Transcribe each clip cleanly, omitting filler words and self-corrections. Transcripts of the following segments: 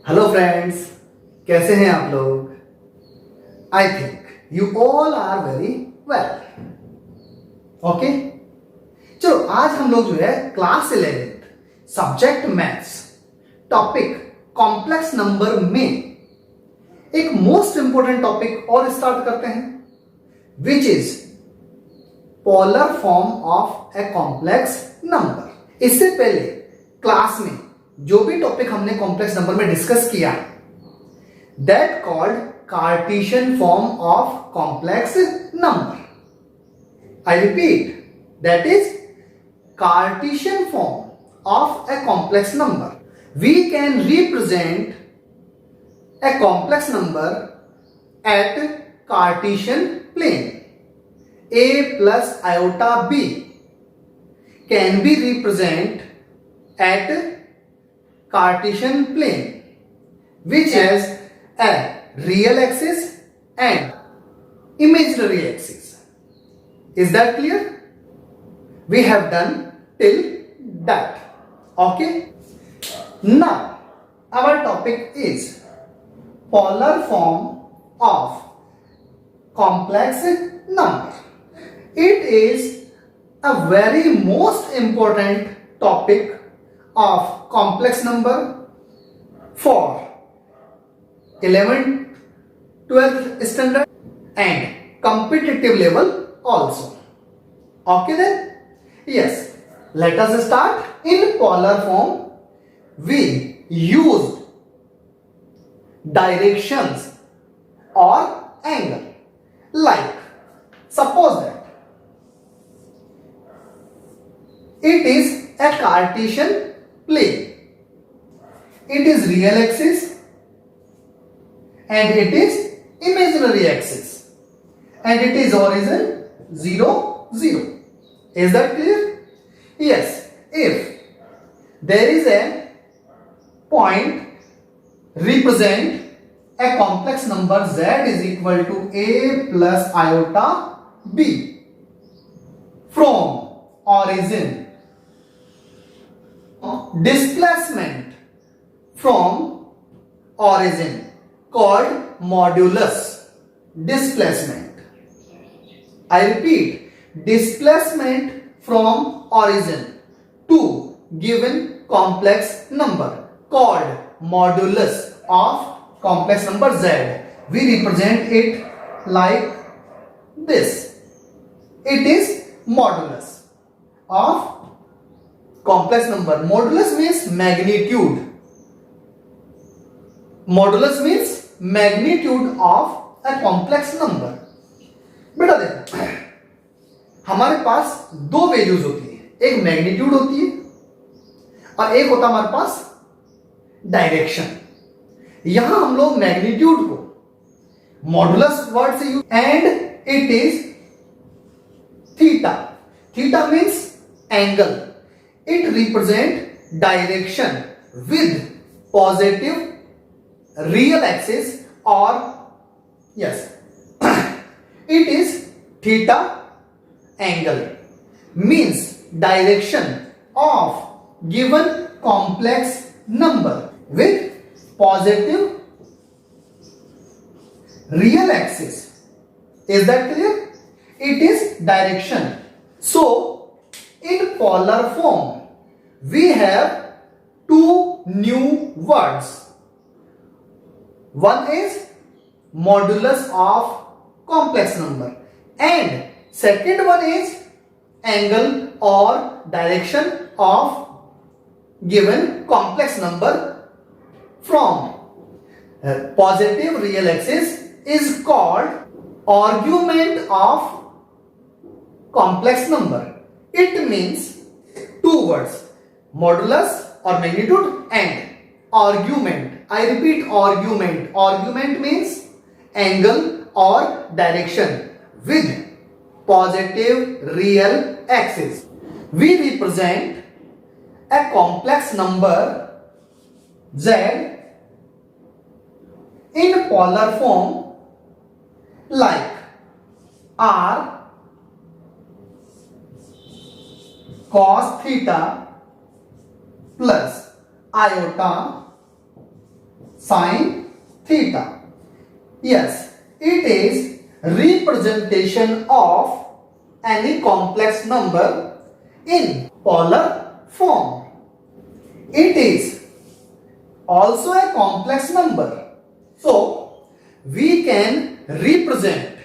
Hello friends, कैसे हैं आप लोग? I think you all are very well. Okay, चलो आज हम लोग जो है class 11th subject maths topic complex number में एक मोस्ट इंपॉर्टेंट टॉपिक और स्टार्ट करते हैं, which is polar form of a complex number. इससे पहले क्लास में जो भी टॉपिक हमने कॉम्प्लेक्स नंबर में डिस्कस किया, that called Cartesian form of complex number. I repeat, that is Cartesian form of a complex number. We can represent a complex number at Cartesian plane. A plus iota b can be represented at Cartesian plane, which has a real axis and imaginary axis. Is that clear? We have done till that. Okay? Now, our topic is polar form of complex number. It is a very most important topic of complex number for 11th, 12th standard and competitive level also. Okay then? Yes. Let us start. In polar form, we used directions or angle. Like, suppose that it is a Cartesian plane. It is real axis and it is imaginary axis, and it is origin 0, 0. Is that clear? Yes. If there is a point represent a complex number z is equal to a plus iota b from origin, displacement from origin called modulus displacement. I repeat, displacement from origin to given complex number called modulus of complex number z. We represent it like this. It is modulus of complex number. Modulus means magnitude. Modulus means magnitude of a complex number. बेटा देखो, हमारे पास दो values होती है, एक magnitude होती है और एक होता हमारे पास डायरेक्शन. यहां हम लोग मैग्नीट्यूड को मॉडुलस वर्ड से use, and it is theta. Theta means angle. It represent direction with positive real axis, or yes, it is theta angle, means direction of given complex number with positive real axis. Is that clear? It is direction. So in polar form we have two new words. One is modulus of complex number and second one is angle or direction of given complex number from positive real axis is called argument of complex number. It means two words, modulus or magnitude and argument. I repeat, argument. Argument means angle or direction with positive real axis. We represent a complex number z in polar form like r cos theta plus iota Sine theta. Yes, it is representation of any complex number in polar form. It is also a complex number. So, we can represent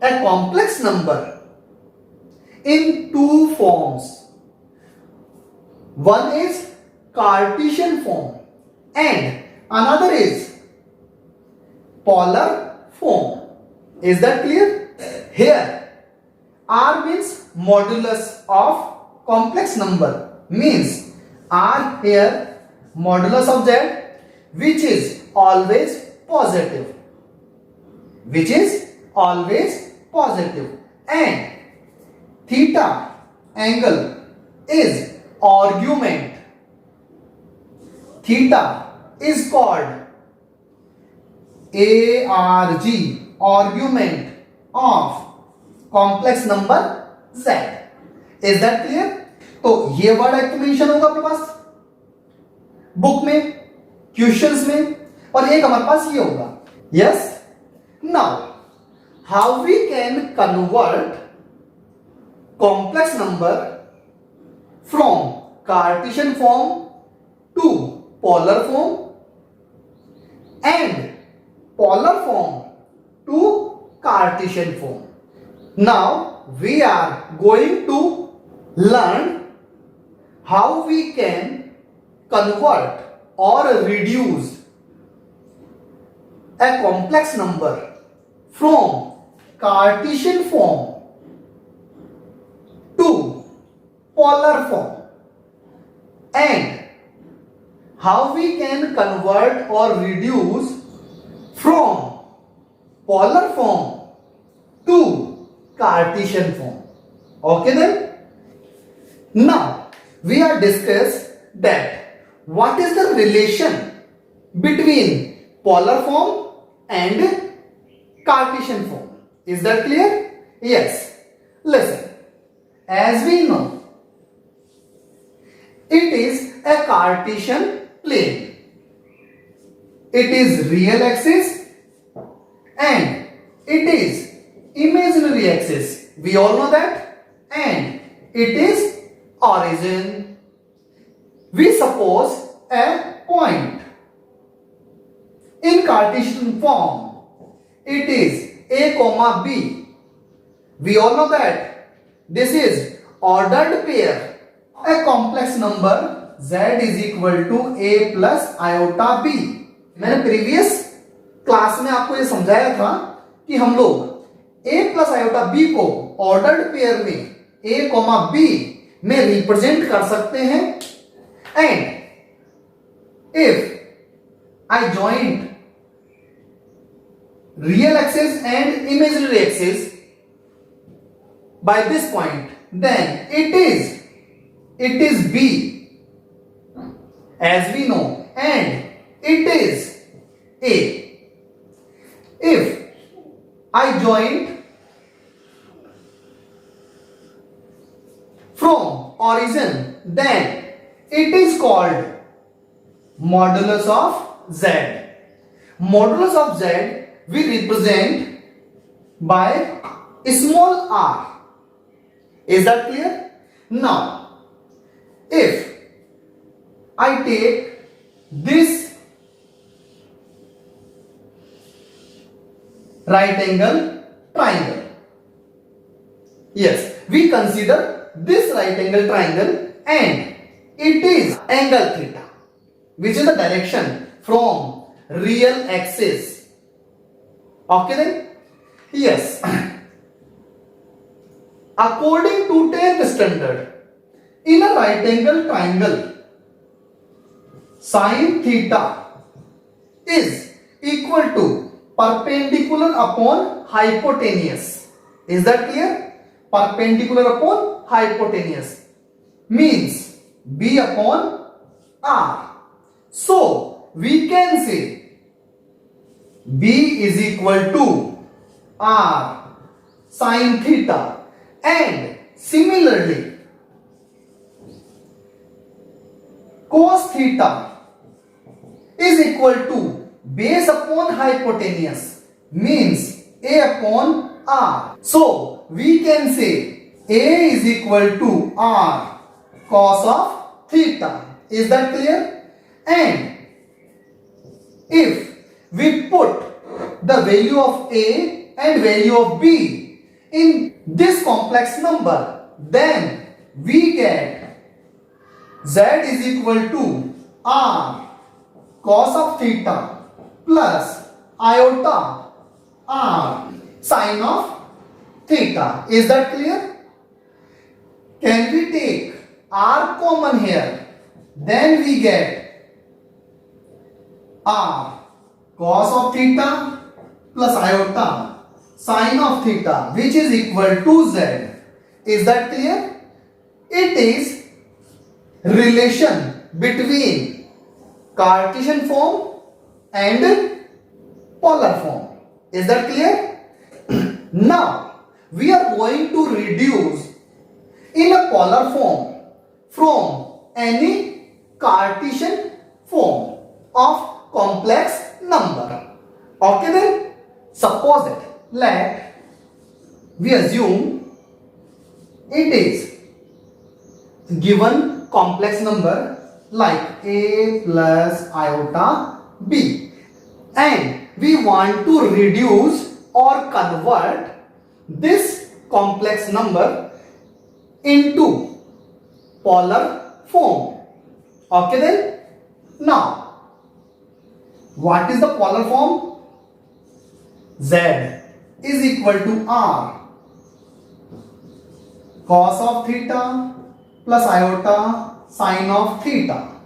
a complex number in two forms. One is Cartesian form and another is polar form. Is that clear? Here, R means modulus of complex number, means R here modulus of z, which is always positive, and theta angle is argument. Theta is called arg, argument of complex number z. Is that clear? तो ये word एक तो mention होगा अपने पास book में, questions में, और एक हमारे पास ये होगा. Yes. Now how we can convert complex number from Cartesian form to polar form and polar form to Cartesian form. Now we are going to learn how we can convert or reduce a complex number from Cartesian form to polar form, and how we can convert or reduce from polar form to Cartesian form. Okay then? Now we are discussed that what is the relation between polar form and Cartesian form. Is that clear? Yes. Listen. As we know, it is a Cartesian plane. It is real axis and it is imaginary axis. We all know that. And it is origin. We suppose a point. In Cartesian form, it is a comma b. We all know that this is ordered pair. A complex number z is equal to a plus iota b. मैंने previous class में आपको ये समझाया था कि हम लोग a plus iota b को ऑर्डर्ड पेयर में a कोमा b में रिप्रेजेंट कर सकते हैं. And if I joint real axis and imaginary axis by this point, then it is b as we know, and it is a. If I joined from origin, then it is called modulus of z. Modulus of z we represent by small r. Is that clear? Now, if I take this right angle triangle, yes, we consider this right angle triangle and it is angle theta, which is the direction from real axis. Okay then? Yes. According to 10th standard, in a right angle triangle, sin theta is equal to perpendicular upon hypotenuse. Is that clear? Perpendicular upon hypotenuse means b upon r. So we can say b is equal to r sin theta, and similarly cos theta is equal to base upon hypotenuse, means A upon R. So we can say A is equal to R cos of theta. Is that clear? And if we put the value of A and value of B in this complex number, then we get Z is equal to R cos of theta plus iota R sin of theta. Is that clear? Can we take R common here? Then we get R cos of theta plus iota sin of theta, which is equal to Z. Is that clear? It is relation between Cartesian form and polar form. Is that clear? Now we are going to reduce in a polar form from any Cartesian form of complex number. Okay then? Suppose that let we assume it is given complex number like A plus iota B, and we want to reduce or convert this complex number into polar form. Okay then? Now, what is the polar form? Z is equal to R cos of theta plus iota sin of theta.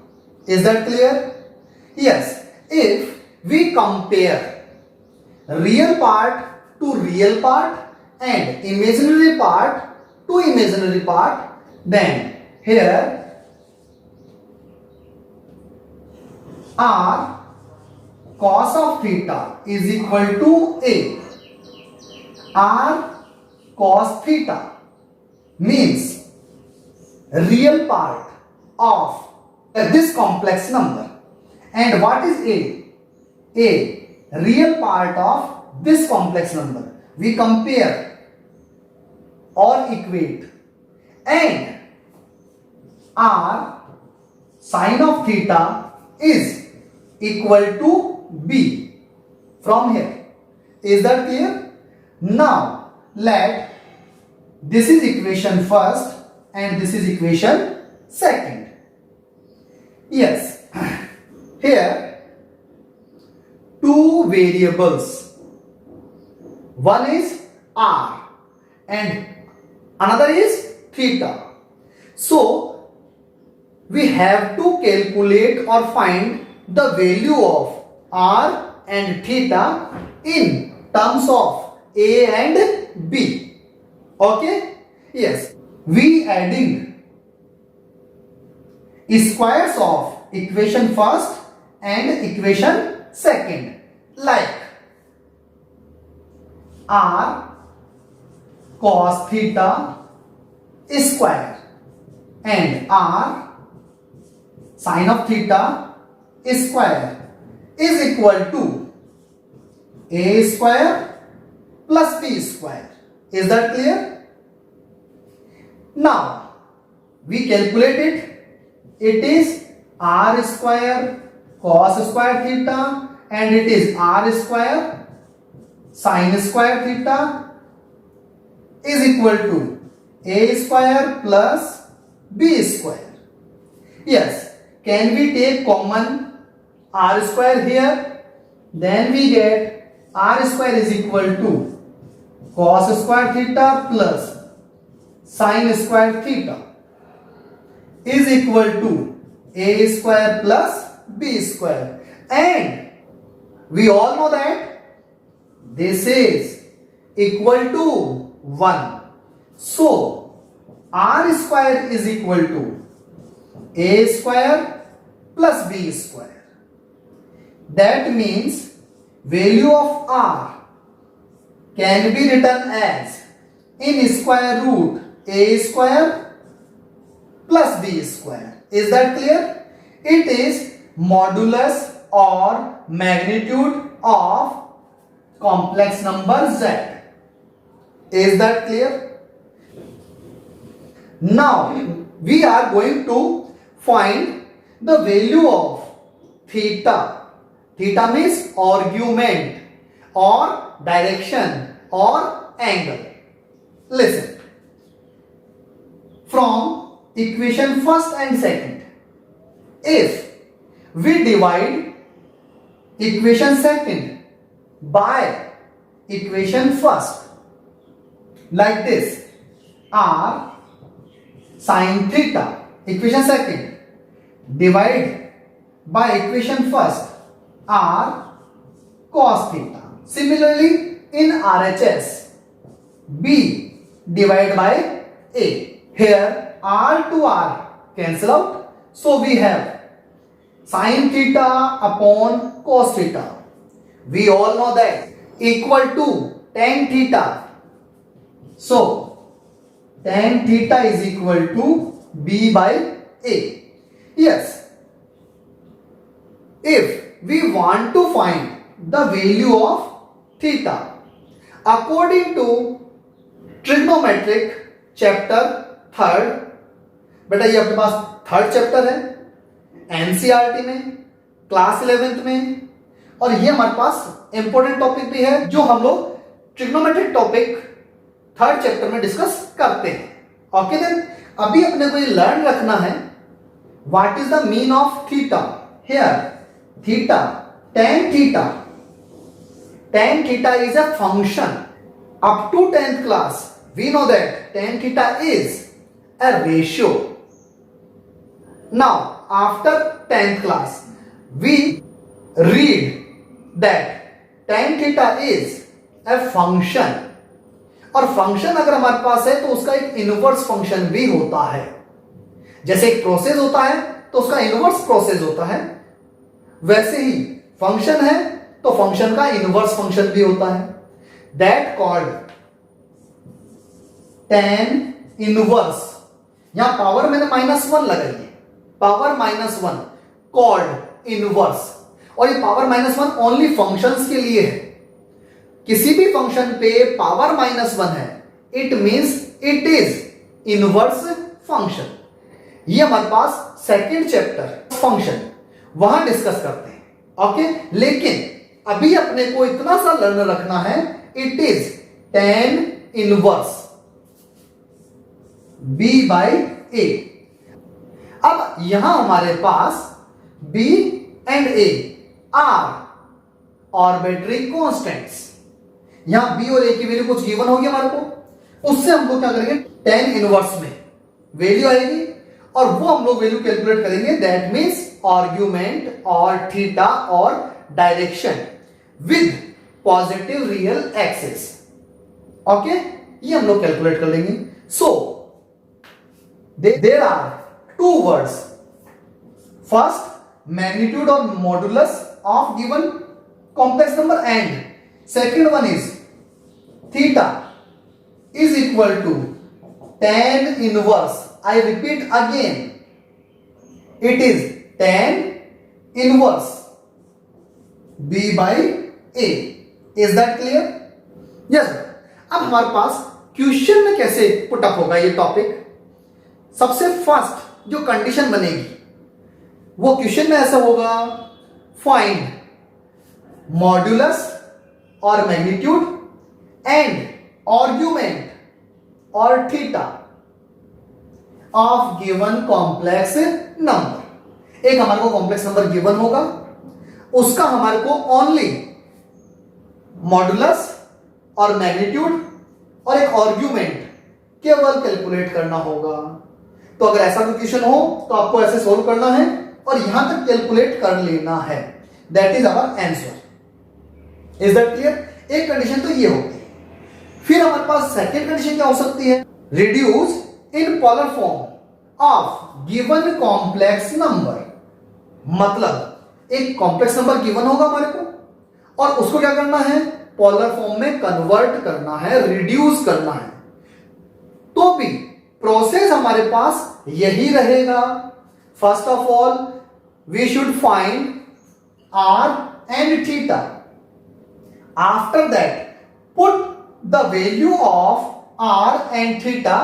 Is that clear? Yes. If we compare real part to real part and imaginary part to imaginary part, then here R cos of theta is equal to A. R cos theta means real part of this complex number. And what is A? A real part of this complex number. We compare or equate. And R sin of theta is equal to B from here. Is that clear? Now let this is equation first and this is equation second. Yes, here two variables, one is R and another is theta. So we have to calculate or find the value of R and theta in terms of A and B. Okay? Yes. We adding squares of equation first and equation second, like R cos theta square and R sin of theta square is equal to A square plus B square. Is that clear? Now we calculate it. It is R square cos square theta and it is R square sin square theta is equal to A square plus B square. Yes, can we take common R square here? Then we get R square is equal to cos square theta plus sin square theta is equal to A square plus B square. And we all know that this is equal to 1. So R square is equal to A square plus B square. That means value of R can be written as in square root A square plus B square. Is that clear? It is modulus or magnitude of complex number z. Is that clear? Now we are going to find the value of theta. Theta means argument or direction or angle. Listen. From equation first and second, if we divide equation second by equation first like this, r sin theta, equation second divide by equation first, r cos theta. Similarly in RHS, b divided by a. Here r to r cancel out, so we have sin theta upon cos theta. We all know that equal to tan theta. So tan theta is equal to b by a. Yes, if we want to find the value of theta according to trigonometric chapter third, बेटा ये आपके पास third chapter है NCERT में class 11th में, और ये हमारे पास important topic भी है जो हम लोग ट्रिग्नोमेट्रिक टॉपिक थर्ड चैप्टर में डिस्कस करते हैं. ओके देन, अभी अपने को ये लर्न रखना है what is the mean of theta. Here theta, tan theta, tan theta is a function. Up to 10th class we know that tan theta is a ratio. Now after 10th class we read that tan theta is a function, और function अगर हमारे पास है तो उसका एक inverse function भी होता है. जैसे एक प्रोसेस होता है तो उसका इनवर्स प्रोसेस होता है, वैसे ही फंक्शन है तो फंक्शन का इनवर्स फंक्शन भी होता है. That called tan inverse. यहां पावर मैंने -1 लगाई है, पावर -1 कॉल्ड इनवर्स. और ये पावर -1 ओनली फंक्शंस के लिए है. किसी भी फंक्शन पे पावर -1 है, it means it is inverse function. ये हमारे पास सेकंड चैप्टर फंक्शन, वहां डिस्कस करते हैं. ओके, लेकिन अभी अपने को इतना सा लर्न रखना है, it is tan inverse b by a. अब यहां हमारे पास b and a are arbitrary constants. यहां b और a की वैल्यू कुछ गिवन होगी हमारे को, उससे हम लोग क्या करेंगे, tan इनवर्स में वैल्यू आएगी और वो हम लोग वैल्यू कैलकुलेट करेंगे. दैट मींस आर्ग्यूमेंट और थीटा और direction with positive real axis. Okay, ये हम लोग कैलकुलेट कर लेंगे. सो there are two words. First, magnitude or modulus of given complex number, and second one is theta is equal to tan inverse. I repeat again, it is tan inverse b by a. Is that clear? Yes. अब हमारे पास question में कैसे put up होगा ये topic. सबसे first जो condition बनेगी वो क्वेश्चन में ऐसा होगा, फाइंड मॉड्यूलस और मैग्नीट्यूड एंड आर्ग्यूमेंट और theta of given complex number. एक हमारे को कॉम्प्लेक्स नंबर गिवन होगा, उसका हमारे को ओनली मॉड्यूलस और मैग्नीट्यूड और एक आर्ग्यूमेंट केवल कैलकुलेट करना होगा. तो अगर ऐसा कोई क्वेश्चन हो तो आपको ऐसे सोल्व करना है और यहां तक कैलकुलेट कर लेना है. That is our answer. Is that clear? एक कंडीशन तो ये होगी. फिर हमारे पास सेकंड कंडीशन क्या हो सकती है, reduce in polar form of given complex number. मतलब एक कॉम्प्लेक्स नंबर गिवन होगा हमारे को और उसको क्या करना है, पोलर फॉर्म में कन्वर्ट करना है, रिड्यूस करना है. तो भी प्रोसेस हमारे पास यही रहेगा. First of all we should find r and theta. After that, put the value of r and theta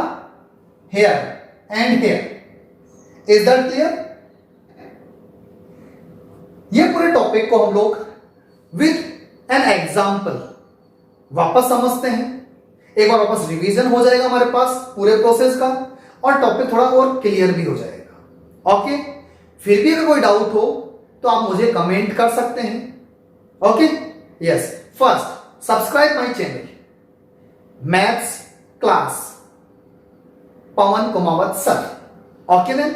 here and here. Is that clear? ये पूरे टॉपिक को हम लोग विद एन एग्जाम्पल वापस समझते हैं. एक बार वापस रिवीजन हो जाएगा हमारे पास पूरे प्रोसेस का और टॉपिक थोड़ा और क्लियर भी हो जाएगा. ओके, फिर भी अगर कोई डाउट हो तो आप मुझे कमेंट कर सकते हैं. Okay, yes. First, subscribe my channel maths class Pawan Kumawat sir. Okay then.